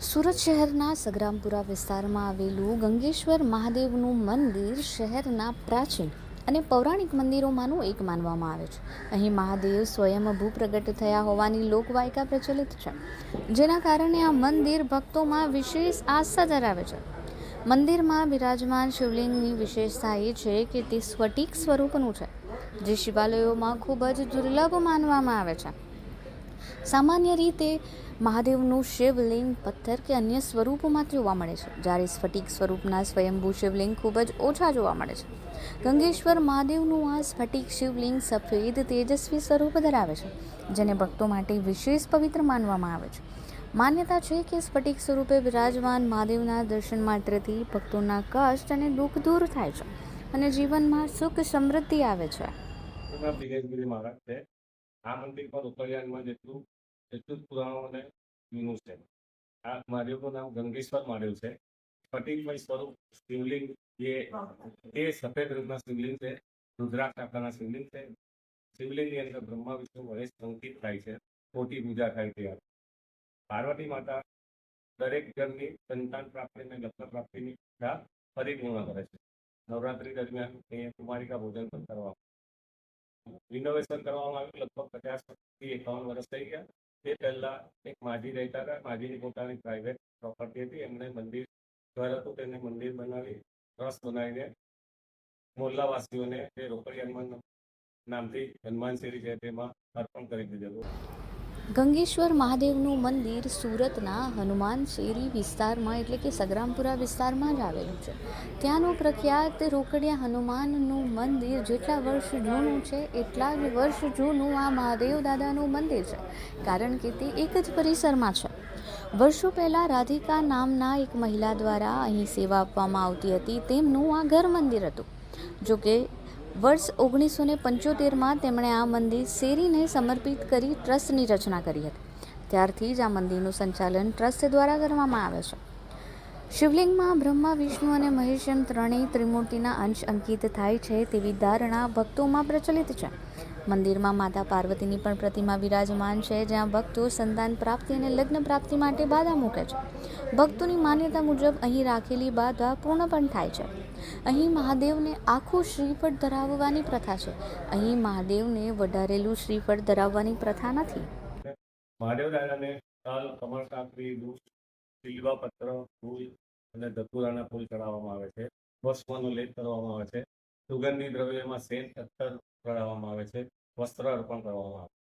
સુરત શહેરના સગ્રામપુરા વિસ્તારમાં આવેલું ગંગેશ્વર મહાદેવનું મંદિર શહેરના પ્રાચીન અને પૌરાણિક મંદિરોમાંનું એક માનવામાં આવે છે. અહીં મહાદેવ સ્વયંભૂ પ્રગટ થયા હોવાની લોકવાયકા પ્રચલિત છે, જેના કારણે આ મંદિર ભક્તોમાં વિશેષ આસ્થા ધરાવે છે. મંદિરમાં બિરાજમાન શિવલિંગની વિશેષતા એ છે કે તે સ્ફટિક સ્વરૂપનું છે, જે શિવાલયોમાં ખૂબ જ દુર્લભ માનવામાં આવે છે. સામાન્ય રીતે મહાદેવનું શિવલિંગ પથ્થર કે અન્ય સ્વરૂપોમાં જોવા મળે છે, જ્યારે સ્ફટિક સ્વરૂપના સ્વયંભૂ શિવલિંગ ખૂબ જ ઓછા જોવા મળે છે. ગંગેશ્વર મહાદેવનું આ સ્ફટિક શિવલિંગ સફેદ તેજસ્વી સ્વરૂપ ધરાવે છે, જેને ભક્તો માટે વિશેષ પવિત્ર માનવામાં આવે છે. માન્યતા છે કે સ્ફટિક સ્વરૂપે બિરાજમાન મહાદેવના દર્શન માત્રથી ભક્તોના કષ્ટ અને દુઃખ દૂર થાય છે અને જીવનમાં સુખ સમૃદ્ધિ આવે છે. આ મંદિર પર ઉપરયાનમાં જેટલું જ પુરાણો અને જૂનું છે. આ મહાદેવનું નામ ગંગેશ્વર મહાદેવ છે. સ્ફટિકમય સ્વરૂપ શિવલિંગ એ સફેદ રંગના શિવલિંગ છે. રુદ્રાક્ષ આકારના શિવલિંગ છે. શિવલિંગની અંદર બ્રહ્મા વિષ્ણુ મહેશ અંકિત થાય છે. ખોટી પૂજા થાય છે. પાર્વતી માતા દરેક જણની સંતાન પ્રાપ્તિ અને લગ્ન પ્રાપ્તિની ઈચ્છા પરિપૂર્ણ કરે છે. નવરાત્રી દરમિયાન એ કુમારિકા ભોજન પણ કરવામાં રિનોવેશન કરવામાં આવ્યું. લગભગ 50 થી 51 વર્ષ થઈ ગયા. તે પહેલા એક માજી રહેતા હતા. માજીની પોતાની પ્રાઇવેટ પ્રોપર્ટી હતી. એમણે મંદિર ઘર હતું, તેને મંદિર બનાવી ટ્રસ્ટ બનાવીને મોહલ્લાવાસીઓને તે રોકડી હનુમાન નામથી હનુમાન શેરી છે તેમાં અર્પણ કરી દીધેલું. ગંગેશ્વર મહાદેવનું મંદિર સુરતના હનુમાન શેરી વિસ્તારમાં એટલે કે સગ્રામપુરા વિસ્તારમાં જ આવેલું છે. ત્યાંનું પ્રખ્યાત રોકડિયા હનુમાનનું મંદિર જેટલા વર્ષ જૂનું છે એટલા જ વર્ષ જૂનું આ મહાદેવ દાદાનું મંદિર છે, કારણ કે તે એક જ પરિસરમાં છે. વર્ષો પહેલાં રાધિકા નામના એક મહિલા દ્વારા અહીં સેવા આપવામાં આવતી હતી. તેમનું આ ઘર મંદિર હતું. જોકે વર્ષ 1975માં તેમણે આ મંદિર શેરીને સમર્પિત કરી ટ્રસ્ટની રચના કરી હતી. ત્યારથી જ આ મંદિરનું સંચાલન ટ્રસ્ટ દ્વારા કરવામાં આવે છે. શિવલિંગમાં બ્રહ્મા, વિષ્ણુ અને મહેશ એમ ત્રણેય ત્રિમૂર્તિના અંશ અંકિત થાય છે તેવી ધારણા ભક્તોમાં પ્રચલિત છે. મંદિરમાં માતા પાર્વતીની પણ પ્રતિમા વિરાજમાન છે, જ્યાં ભક્તો સંતાન પ્રાપ્તિ અને લગ્ન પ્રાપ્તિ માટે બાધા મૂકે છે. ભક્તોની માન્યતા મુજબ અહીં રાખેલી બાધા પૂર્ણ પણ થાય છે. અહીં મહાદેવને આખું શ્રીફળ ધરાવવાની પ્રથા છે. અહીં મહાદેવને વઢારેલું શ્રીફળ ધરાવવાની પ્રથા નથી. મહાદેવ દાદાને તલ, કમળ, કાકડી, દૂધ, બિલ્વા પત્ર, ફૂલ અને ધતુરાના ફૂલ ચડાવવામાં આવે છે. ભસ્મનો લેપ કરવામાં આવે છે. સુગંધી દ્રવ્યમાં સેન્ટ અત્તર ચડાવવામાં આવે છે. વસ્ત્ર અર્પણ કરવામાં આવે છે.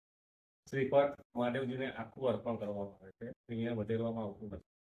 શ્રીફળ મહાદેવજીને આખું અર્પણ કરવામાં આવે છે. અહીંયા વધેરવામાં આવતું નથી.